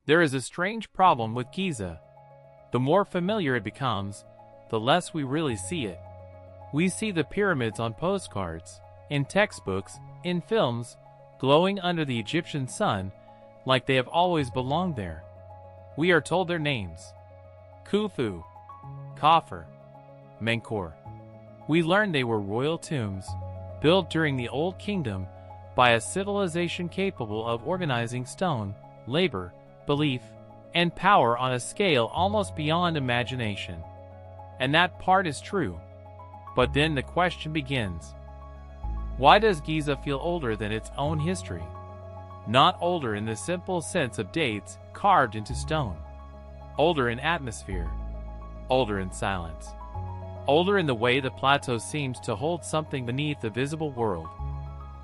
There is a strange problem with Giza. The more familiar it becomes, the less we really see it. We see the pyramids on postcards, in textbooks, in films, glowing under the Egyptian sun, like they have always belonged there. We are told their names: Khufu, Khafre, Menkaure. We learn they were royal tombs, built during the Old Kingdom by a civilization capable of organizing stone, labor, belief, and power on a scale almost beyond imagination. And that part is true. But then the question begins. Why does Giza feel older than its own history? Not older in the simple sense of dates carved into stone. Older in atmosphere. Older in silence. Older in the way the plateau seems to hold something beneath the visible world.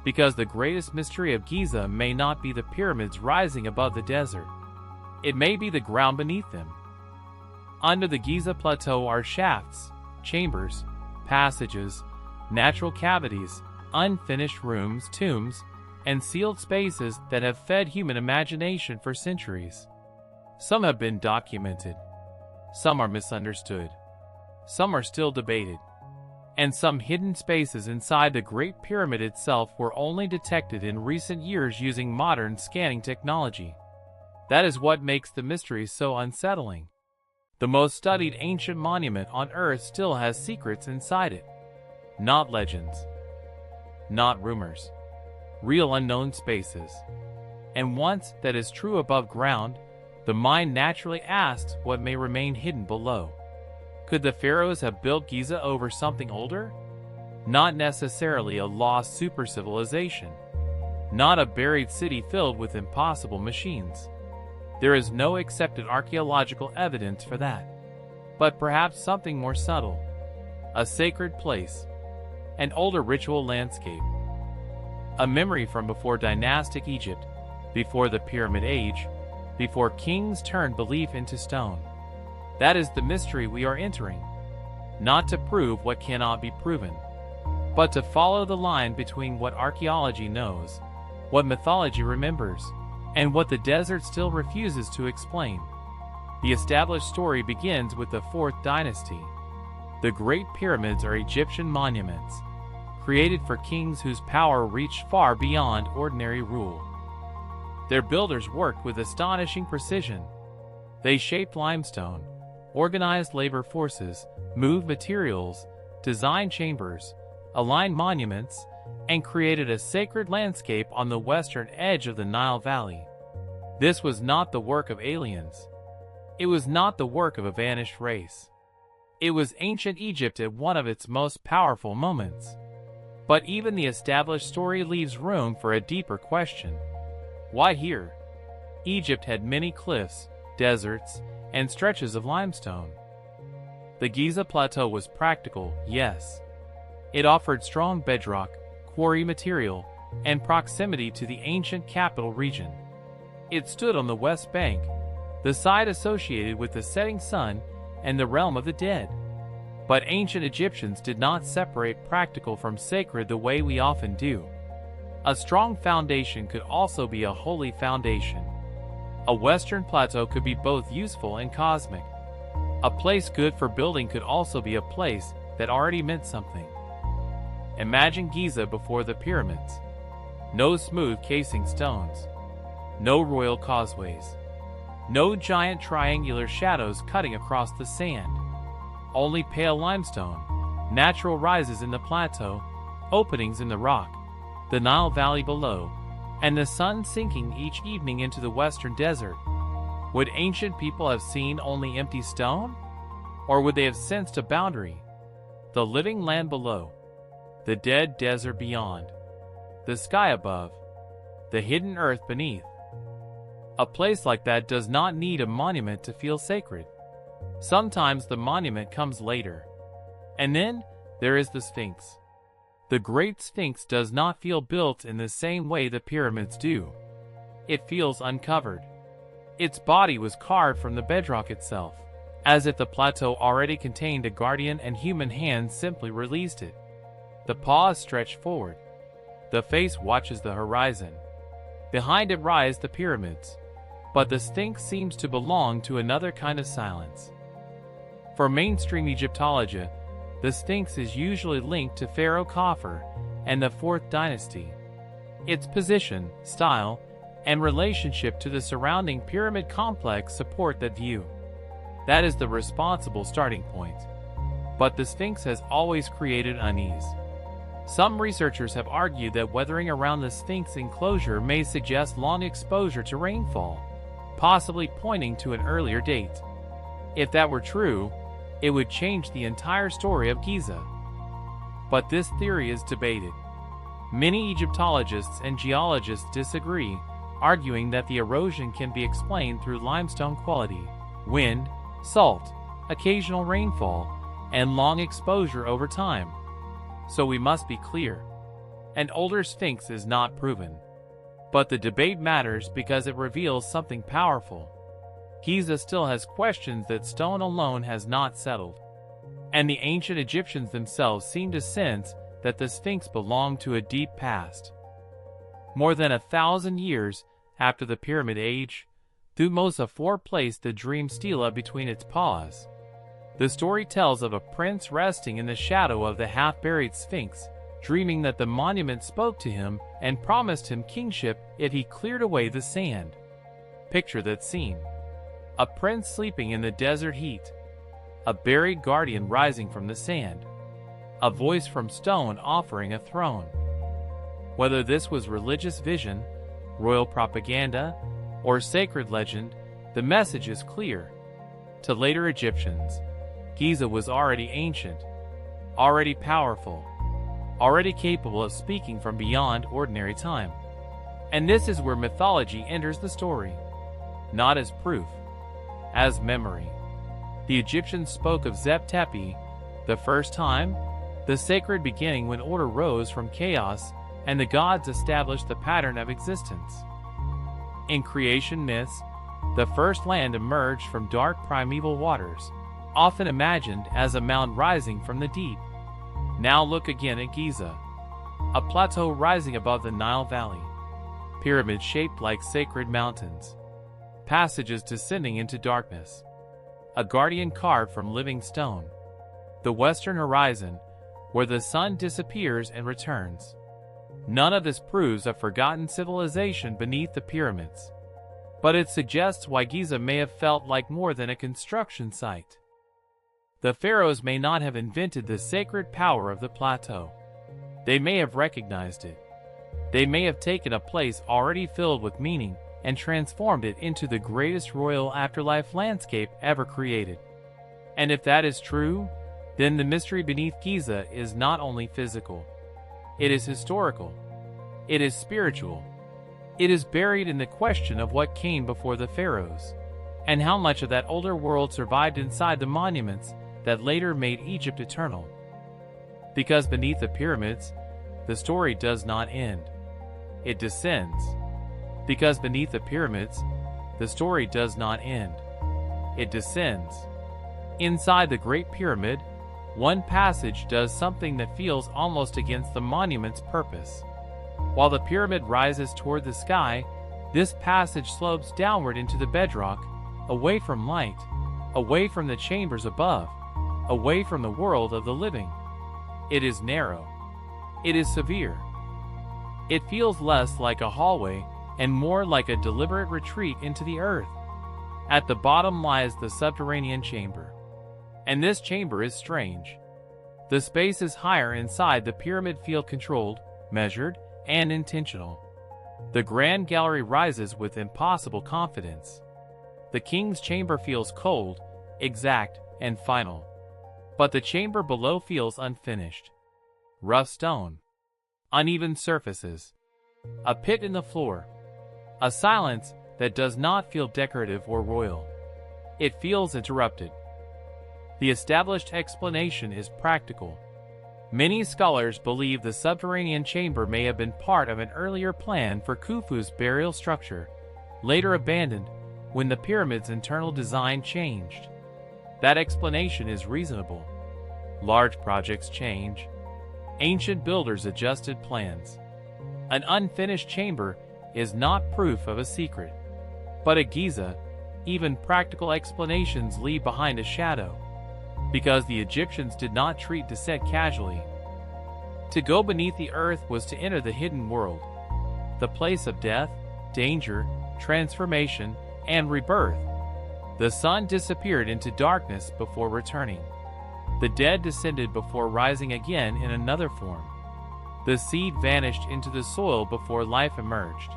Because the greatest mystery of Giza may not be the pyramids rising above the desert. It may be the ground beneath them. Under the Giza Plateau are shafts, chambers, passages, natural cavities, unfinished rooms, tombs, and sealed spaces that have fed human imagination for centuries. Some have been documented. Some are misunderstood. Some are still debated. And some hidden spaces inside the Great Pyramid itself were only detected in recent years using modern scanning technology. That is what makes the mystery so unsettling. The most studied ancient monument on Earth still has secrets inside it. Not legends. Not rumors. Real unknown spaces. And once that is true above ground, the mind naturally asks what may remain hidden below. Could the pharaohs have built Giza over something older? Not necessarily a lost super civilization. Not a buried city filled with impossible machines. There is no accepted archaeological evidence for that. But perhaps something more subtle. A sacred place. An older ritual landscape. A memory from before dynastic Egypt, before the Pyramid Age, before kings turned belief into stone. That is the mystery we are entering. Not to prove what cannot be proven, but to follow the line between what archaeology knows, what mythology remembers, and what the desert still refuses to explain. The established story begins with the 4th dynasty. The Great Pyramids are Egyptian monuments, created for kings whose power reached far beyond ordinary rule. Their builders worked with astonishing precision. They shaped limestone, organized labor forces, moved materials, designed chambers, aligned monuments, and created a sacred landscape on the western edge of the Nile Valley. This was not the work of aliens. It was not the work of a vanished race. It was ancient Egypt at one of its most powerful moments. But even the established story leaves room for a deeper question. Why here? Egypt had many cliffs, deserts, and stretches of limestone. The Giza Plateau was practical, yes. It offered strong bedrock, quarry material, and proximity to the ancient capital region. It stood on the west bank, the side associated with the setting sun and the realm of the dead. But ancient Egyptians did not separate practical from sacred the way we often do. A strong foundation could also be a holy foundation. A western plateau could be both useful and cosmic. A place good for building could also be a place that already meant something. Imagine Giza before the pyramids. No smooth casing stones. No royal causeways. No giant triangular shadows cutting across the sand. Only pale limestone, natural rises in the plateau, openings in the rock, the Nile Valley below, and the sun sinking each evening into the western desert. Would ancient people have seen only empty stone? Or would they have sensed a boundary? The living land below, the dead desert beyond, the sky above, the hidden earth beneath. A place like that does not need a monument to feel sacred. Sometimes the monument comes later. And then there is the Sphinx. The Great Sphinx does not feel built in the same way the pyramids do. It feels uncovered. Its body was carved from the bedrock itself, as if the plateau already contained a guardian and human hands simply released it. The paws stretch forward. The face watches the horizon. Behind it rise the pyramids. But the Sphinx seems to belong to another kind of silence. For mainstream Egyptology, the Sphinx is usually linked to Pharaoh Khafre and the 4th dynasty. Its position, style, and relationship to the surrounding pyramid complex support that view. That is the responsible starting point. But the Sphinx has always created unease. Some researchers have argued that weathering around the Sphinx enclosure may suggest long exposure to rainfall, possibly pointing to an earlier date. If that were true, it would change the entire story of Giza. But this theory is debated. Many Egyptologists and geologists disagree, arguing that the erosion can be explained through limestone quality, wind, salt, occasional rainfall, and long exposure over time. So we must be clear. An older Sphinx is not proven. But the debate matters because it reveals something powerful. Giza still has questions that stone alone has not settled. And the ancient Egyptians themselves seem to sense that the Sphinx belonged to a deep past. More than 1,000 years after the Pyramid Age, Thutmose IV placed the dream stela between its paws. The story tells of a prince resting in the shadow of the half-buried Sphinx, dreaming that the monument spoke to him and promised him kingship if he cleared away the sand. Picture that scene. A prince sleeping in the desert heat. A buried guardian rising from the sand. A voice from stone offering a throne. Whether this was religious vision, royal propaganda, or sacred legend, the message is clear. To later Egyptians, Giza was already ancient, already powerful, already capable of speaking from beyond ordinary time. And this is where mythology enters the story. Not as proof, as memory. The Egyptians spoke of Tepi, the first time, the sacred beginning when order rose from chaos and the gods established the pattern of existence. In creation myths, the first land emerged from dark primeval waters, often imagined as a mound rising from the deep. Now look again at Giza, a plateau rising above the Nile Valley, pyramids shaped like sacred mountains, passages descending into darkness, a guardian carved from living stone, the western horizon, where the sun disappears and returns. None of this proves a forgotten civilization beneath the pyramids, but it suggests why Giza may have felt like more than a construction site. The pharaohs may not have invented the sacred power of the plateau. They may have recognized it. They may have taken a place already filled with meaning and transformed it into the greatest royal afterlife landscape ever created. And if that is true, then the mystery beneath Giza is not only physical. It is historical. It is spiritual. It is buried in the question of what came before the pharaohs, and how much of that older world survived inside the monuments that later made Egypt eternal. Because beneath the pyramids, the story does not end. It descends. Because beneath the pyramids, the story does not end. It descends. Inside the Great Pyramid, one passage does something that feels almost against the monument's purpose. While the pyramid rises toward the sky, this passage slopes downward into the bedrock, away from light, away from the chambers above, away from the world of the living. It is narrow. It is severe. It feels less like a hallway and more like a deliberate retreat into the earth. At the bottom lies the Subterranean Chamber. And this chamber is strange. The spaces higher inside the pyramid feel controlled, measured, and intentional. The grand gallery rises with impossible confidence. The king's chamber feels cold, exact, and final. But the chamber below feels unfinished. Rough stone. Uneven surfaces. A pit in the floor. A silence that does not feel decorative or royal. It feels interrupted. The established explanation is practical. Many scholars believe the subterranean chamber may have been part of an earlier plan for Khufu's burial structure, later abandoned when the pyramid's internal design changed. That explanation is reasonable. Large projects change. Ancient builders adjusted plans. An unfinished chamber is not proof of a secret. But at Giza, even practical explanations leave behind a shadow, because the Egyptians did not treat descent casually. To go beneath the earth was to enter the hidden world, the place of death, danger, transformation, and rebirth. The sun disappeared into darkness before returning. The dead descended before rising again in another form. The seed vanished into the soil before life emerged.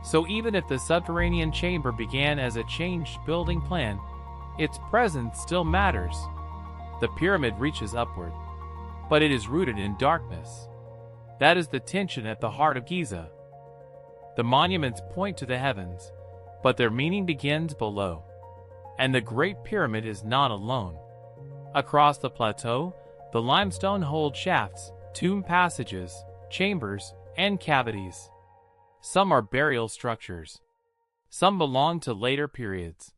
So even if the subterranean chamber began as a changed building plan, its presence still matters. The pyramid reaches upward, but it is rooted in darkness. That is the tension at the heart of Giza. The monuments point to the heavens, but their meaning begins below. And the Great Pyramid is not alone. Across the plateau, the limestone holds shafts, tomb passages, chambers, and cavities. Some are burial structures. Some belong to later periods.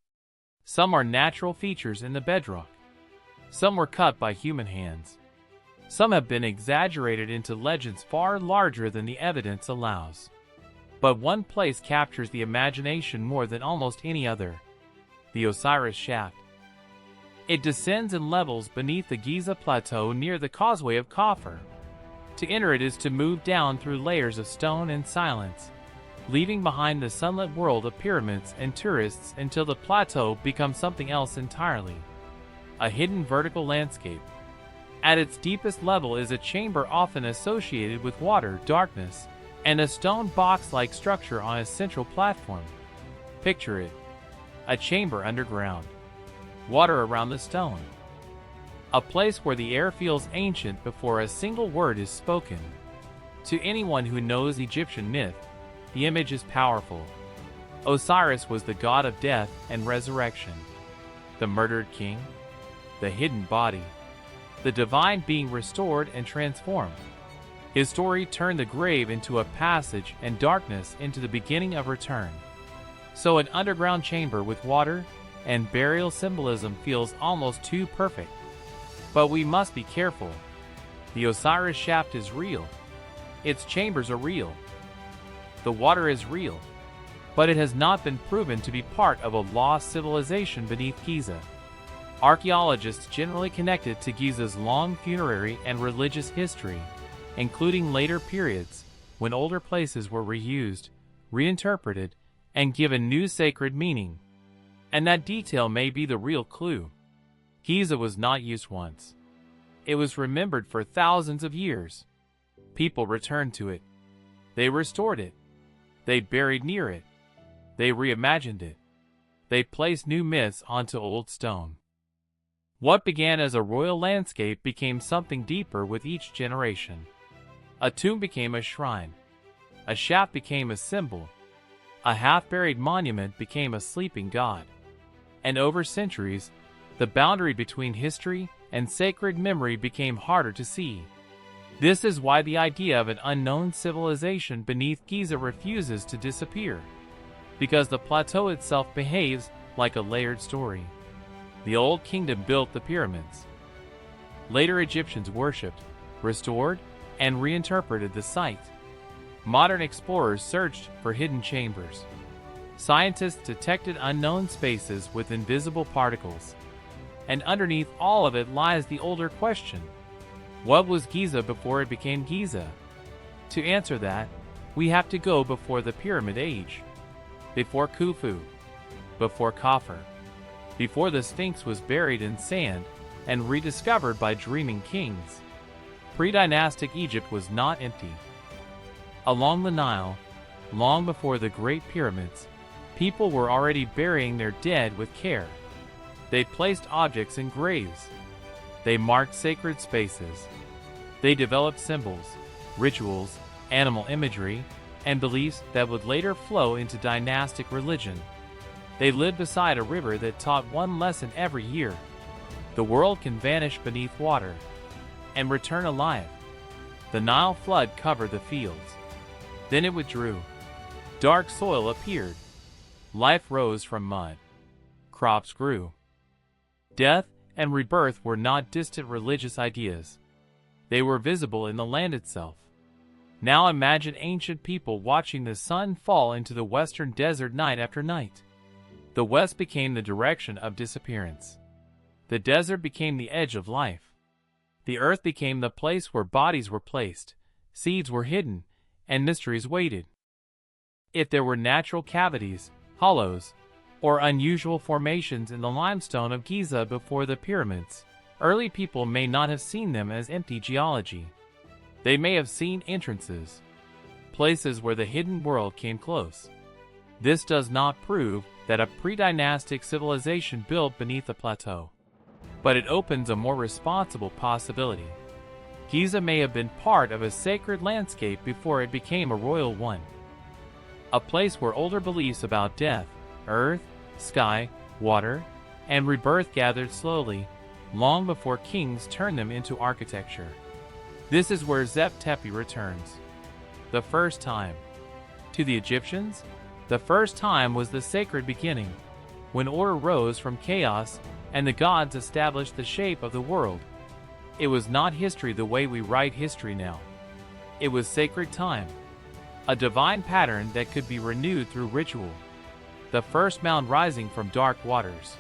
Some are natural features in the bedrock. Some were cut by human hands. Some have been exaggerated into legends far larger than the evidence allows. But one place captures the imagination more than almost any other: the Osiris Shaft. It descends in levels beneath the Giza Plateau near the Causeway of Khafre. To enter it is to move down through layers of stone and silence, leaving behind the sunlit world of pyramids and tourists until the plateau becomes something else entirely: a hidden vertical landscape. At its deepest level is a chamber often associated with water, darkness, and a stone box-like structure on a central platform. Picture it: a chamber underground, water around the stone. A place where the air feels ancient before a single word is spoken. To anyone who knows Egyptian myth, the image is powerful. Osiris was the god of death and resurrection, the murdered king, the hidden body, the divine being restored and transformed. His story turned the grave into a passage and darkness into the beginning of return. So an underground chamber with water and burial symbolism feels almost too perfect. But we must be careful. The Osiris Shaft is real. Its chambers are real. The water is real. But it has not been proven to be part of a lost civilization beneath Giza. Archaeologists generally connect it to Giza's long funerary and religious history, including later periods when older places were reused, reinterpreted, and given new sacred meaning. And that detail may be the real clue. Giza was not used once. It was remembered for thousands of years. People returned to it. They restored it. They buried near it. They reimagined it. They placed new myths onto old stone. What began as a royal landscape became something deeper with each generation. A tomb became a shrine. A shaft became a symbol. A half-buried monument became a sleeping god. And over centuries, the boundary between history and sacred memory became harder to see. This is why the idea of an unknown civilization beneath Giza refuses to disappear, because the plateau itself behaves like a layered story. The Old Kingdom built the pyramids. Later Egyptians worshipped, restored, and reinterpreted the site. Modern explorers searched for hidden chambers. Scientists detected unknown spaces with invisible particles. And underneath all of it lies the older question: what was Giza before it became Giza? To answer that, we have to go before the Pyramid Age. Before Khufu. Before Khafre. Before the Sphinx was buried in sand and rediscovered by dreaming kings. Pre-dynastic Egypt was not empty. Along the Nile, long before the Great Pyramids, people were already burying their dead with care. They placed objects in graves. They marked sacred spaces. They developed symbols, rituals, animal imagery, and beliefs that would later flow into dynastic religion. They lived beside a river that taught one lesson every year: the world can vanish beneath water and return alive. The Nile flood covered the fields. Then it withdrew. Dark soil appeared. Life rose from mud. Crops grew. Death and rebirth were not distant religious ideas. They were visible in the land itself. Now imagine ancient people watching the sun fall into the western desert night after night. The west became the direction of disappearance. The desert became the edge of life. The earth became the place where bodies were placed, seeds were hidden, and mysteries waited. If there were natural cavities, hollows, or unusual formations in the limestone of Giza before the pyramids, early people may not have seen them as empty geology. They may have seen entrances, places where the hidden world came close. This does not prove that a pre-dynastic civilization built beneath the plateau, but it opens a more responsible possibility. Giza may have been part of a sacred landscape before it became a royal one. A place where older beliefs about death, earth, sky, water, and rebirth gathered slowly, long before kings turned them into architecture. This is where Tepi returns. The first time. To the Egyptians, the first time was the sacred beginning, when order rose from chaos and the gods established the shape of the world. It was not history the way we write history now. It was sacred time, a divine pattern that could be renewed through ritual. The first mound rising from dark waters.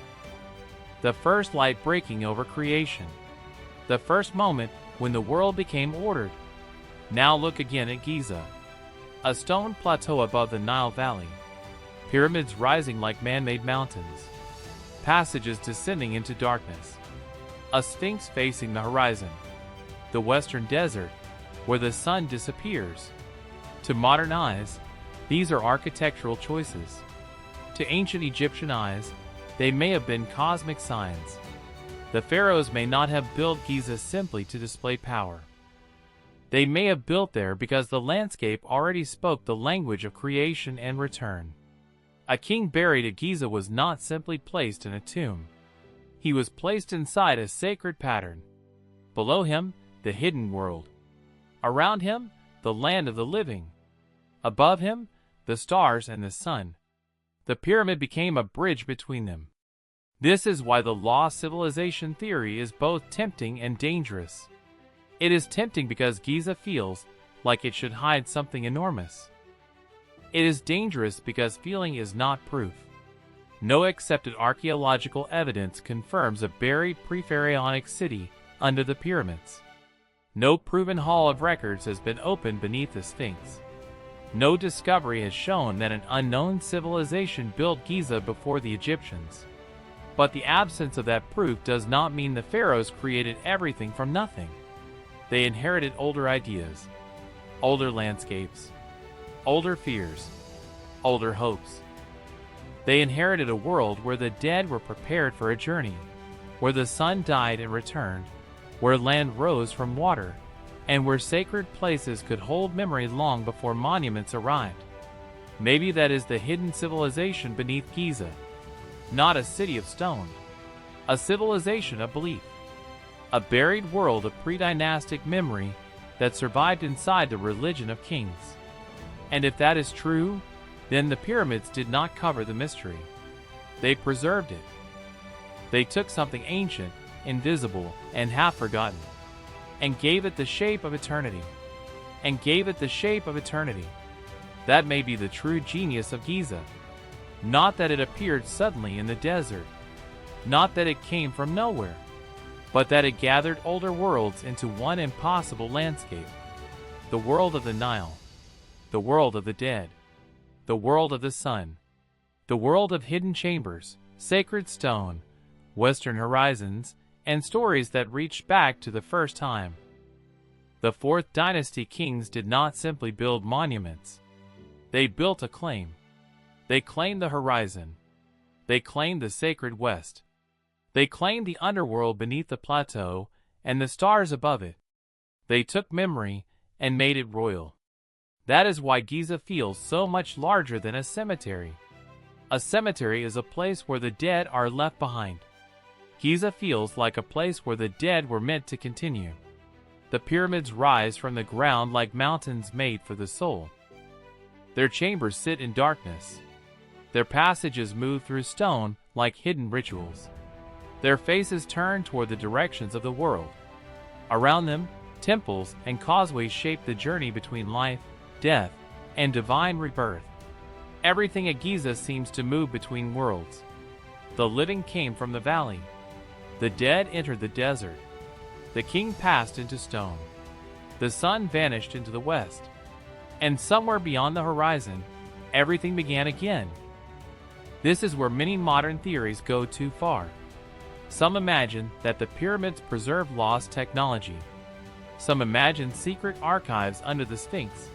The first light breaking over creation. The first moment when the world became ordered. Now look again at Giza. A stone plateau above the Nile Valley. Pyramids rising like man-made mountains. Passages descending into darkness. A sphinx facing the horizon. The western desert, where the sun disappears. To modern eyes, these are architectural choices. To ancient Egyptian eyes, they may have been cosmic signs. The pharaohs may not have built Giza simply to display power. They may have built there because the landscape already spoke the language of creation and return. A king buried at Giza was not simply placed in a tomb. He was placed inside a sacred pattern. Below him, the hidden world. Around him, the land of the living. Above him, the stars and the sun. The pyramid became a bridge between them. This is why the lost civilization theory is both tempting and dangerous. It is tempting because Giza feels like it should hide something enormous. It is dangerous because feeling is not proof. No accepted archaeological evidence confirms a buried pre-pharaonic city under the pyramids. No proven hall of records has been opened beneath the Sphinx. No discovery has shown that an unknown civilization built Giza before the Egyptians. But the absence of that proof does not mean the pharaohs created everything from nothing. They inherited older ideas, older landscapes, older fears, older hopes. They inherited a world where the dead were prepared for a journey, where the sun died and returned, where land rose from water, and where sacred places could hold memory long before monuments arrived. Maybe that is the hidden civilization beneath Giza. Not a city of stone, a civilization of belief. A buried world of pre-dynastic memory that survived inside the religion of kings. And if that is true, then the pyramids did not cover the mystery. They preserved it. They took something ancient, invisible, and half-forgotten, and gave it the shape of eternity. And gave it the shape of eternity. That may be the true genius of Giza. Not that it appeared suddenly in the desert. Not that it came from nowhere. But that it gathered older worlds into one impossible landscape. The world of the Nile. The world of the dead. The world of the sun. The world of hidden chambers, sacred stone, western horizons, and stories that reached back to the first time. The Fourth Dynasty kings did not simply build monuments. They built a claim. They claimed the horizon. They claimed the sacred west. They claimed the underworld beneath the plateau and the stars above it. They took memory and made it royal. That is why Giza feels so much larger than a cemetery. A cemetery is a place where the dead are left behind. Giza feels like a place where the dead were meant to continue. The pyramids rise from the ground like mountains made for the soul. Their chambers sit in darkness. Their passages move through stone like hidden rituals. Their faces turn toward the directions of the world. Around them, temples and causeways shape the journey between life, death, and divine rebirth. Everything at Giza seems to move between worlds, The living came from the valley. The dead entered the desert. The king passed into stone. The sun vanished into the west. And somewhere beyond the horizon, everything began again. This is where many modern theories go too far. Some imagine that the pyramids preserve lost technology. Some imagine secret archives under the Sphinx.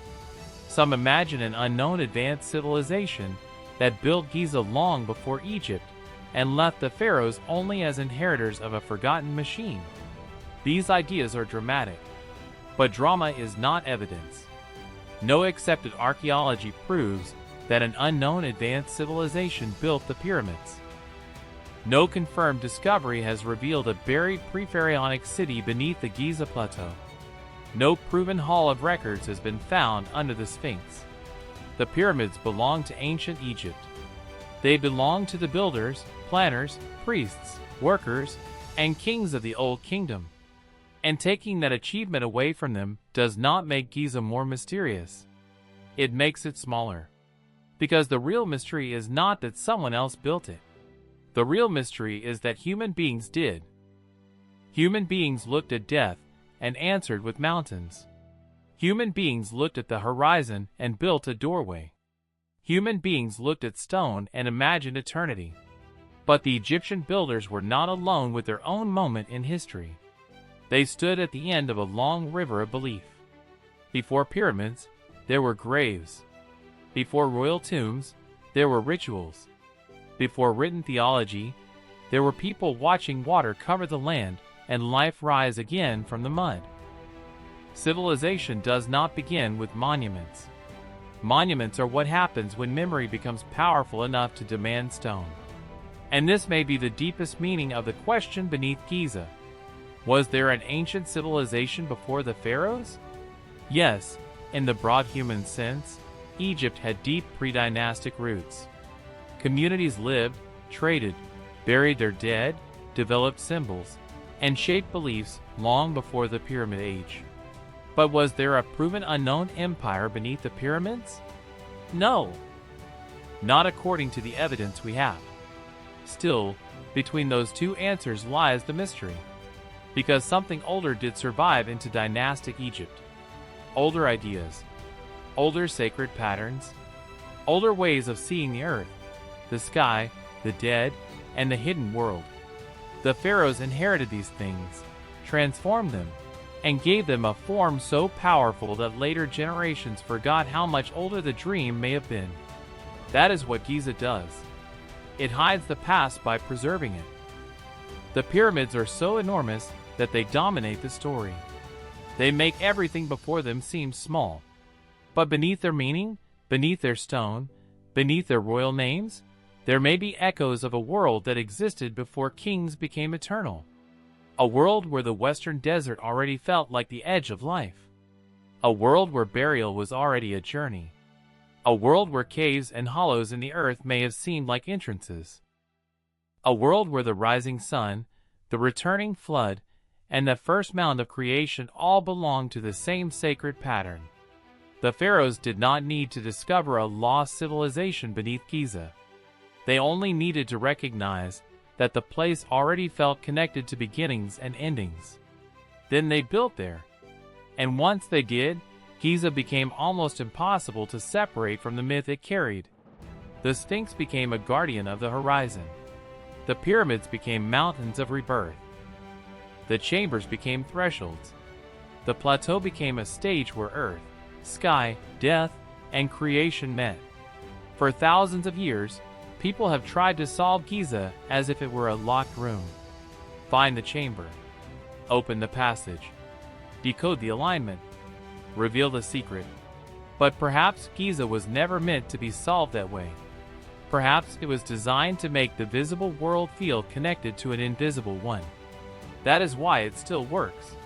Some imagine an unknown advanced civilization that built Giza long before Egypt and left the pharaohs only as inheritors of a forgotten machine. These ideas are dramatic, but drama is not evidence. No accepted archaeology proves that an unknown advanced civilization built the pyramids. No confirmed discovery has revealed a buried pre-pharaonic city beneath the Giza Plateau. No proven hall of records has been found under the Sphinx. The pyramids belong to ancient Egypt. They belong to the builders, planners, priests, workers, and kings of the Old Kingdom. And taking that achievement away from them does not make Giza more mysterious. It makes it smaller. Because the real mystery is not that someone else built it. The real mystery is that human beings did. Human beings looked at death and answered with mountains. Human beings looked at the horizon and built a doorway. Human beings looked at stone and imagined eternity. But the Egyptian builders were not alone with their own moment in history. They stood at the end of a long river of belief. Before pyramids, there were graves. Before royal tombs, there were rituals. Before written theology, there were people watching water cover the land and life rise again from the mud. Civilization does not begin with monuments. Monuments are what happens when memory becomes powerful enough to demand stone. And this may be the deepest meaning of the question beneath Giza. Was there an ancient civilization before the pharaohs? Yes, in the broad human sense, Egypt had deep pre-dynastic roots. Communities lived, traded, buried their dead, developed symbols, and shaped beliefs long before the Pyramid Age. But was there a proven unknown empire beneath the pyramids? No. Not according to the evidence we have. Still, between those two answers lies the mystery. Because something older did survive into dynastic Egypt. Older ideas. Older sacred patterns. Older ways of seeing the earth, the sky, the dead, and the hidden world. The pharaohs inherited these things, transformed them, and gave them a form so powerful that later generations forgot how much older the dream may have been. That is what Giza does. It hides the past by preserving it. The pyramids are so enormous that they dominate the story. They make everything before them seem small. But beneath their meaning, beneath their stone, beneath their royal names, there may be echoes of a world that existed before kings became eternal. A world where the western desert already felt like the edge of life. A world where burial was already a journey. A world where caves and hollows in the earth may have seemed like entrances. A world where the rising sun, the returning flood, and the first mound of creation all belonged to the same sacred pattern. The pharaohs did not need to discover a lost civilization beneath Giza. They only needed to recognize that the place already felt connected to beginnings and endings. Then they built there. And once they did, Giza became almost impossible to separate from the myth it carried. The Sphinx became a guardian of the horizon. The pyramids became mountains of rebirth. The chambers became thresholds. The plateau became a stage where earth, sky, death, and creation met. For thousands of years, people have tried to solve Giza as if it were a locked room. Find the chamber. Open the passage. Decode the alignment. Reveal the secret. But perhaps Giza was never meant to be solved that way. Perhaps it was designed to make the visible world feel connected to an invisible one. That is why it still works.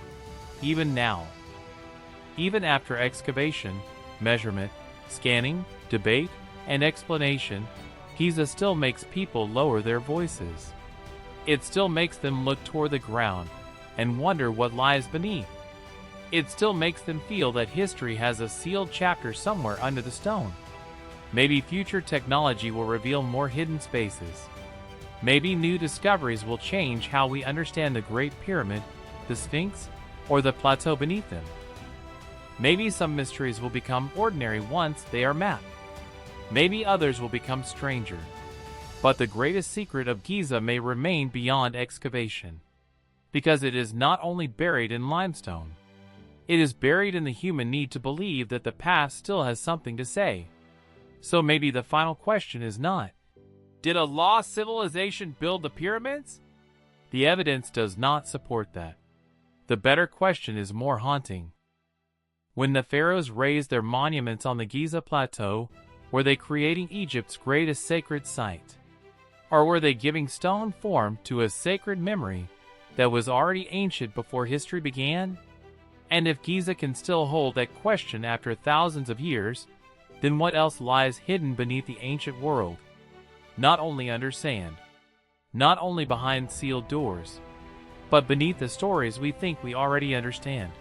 Even now. Even after excavation, measurement, scanning, debate, and explanation, Giza still makes people lower their voices. It still makes them look toward the ground and wonder what lies beneath. It still makes them feel that history has a sealed chapter somewhere under the stone. Maybe future technology will reveal more hidden spaces. Maybe new discoveries will change how we understand the Great Pyramid, the Sphinx, or the plateau beneath them. Maybe some mysteries will become ordinary once they are mapped. Maybe others will become stranger. But the greatest secret of Giza may remain beyond excavation. Because it is not only buried in limestone. It is buried in the human need to believe that the past still has something to say. So maybe the final question is not, did a lost civilization build the pyramids? The evidence does not support that. The better question is more haunting. When the pharaohs raised their monuments on the Giza Plateau, were they creating Egypt's greatest sacred site? Or were they giving stone form to a sacred memory that was already ancient before history began? And if Giza can still hold that question after thousands of years, then what else lies hidden beneath the ancient world? Not only under sand, not only behind sealed doors, but beneath the stories we think we already understand.